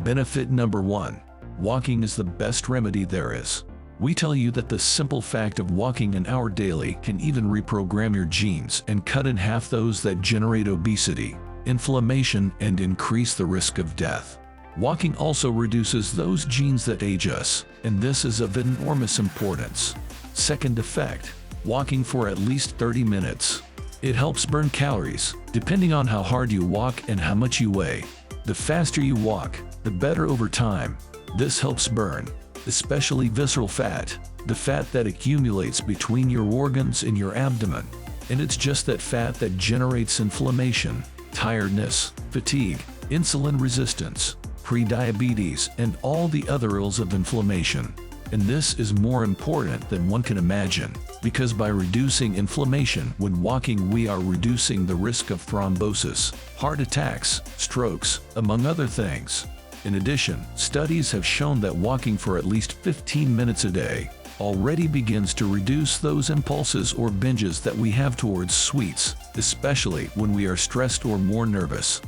Benefit number 1. Walking is the best remedy there is. We tell you that the simple fact of walking an hour daily can even reprogram your genes and cut in half those that generate obesity, inflammation, and increase the risk of death. Walking also reduces those genes that age us, and this is of enormous importance. Second effect, walking for at least 30 minutes. It helps burn calories, depending on how hard you walk and how much you weigh. The faster you walk, the better over time. This helps burn, especially visceral fat, the fat that accumulates between your organs and your abdomen. And it's just that fat that generates inflammation, tiredness, fatigue, insulin resistance, prediabetes, and all the other ills of inflammation. And this is more important than one can imagine, because by reducing inflammation when walking we are reducing the risk of thrombosis, heart attacks, strokes, among other things. In addition, studies have shown that walking for at least 15 minutes a day already begins to reduce those impulses or binges that we have towards sweets, especially when we are stressed or more nervous.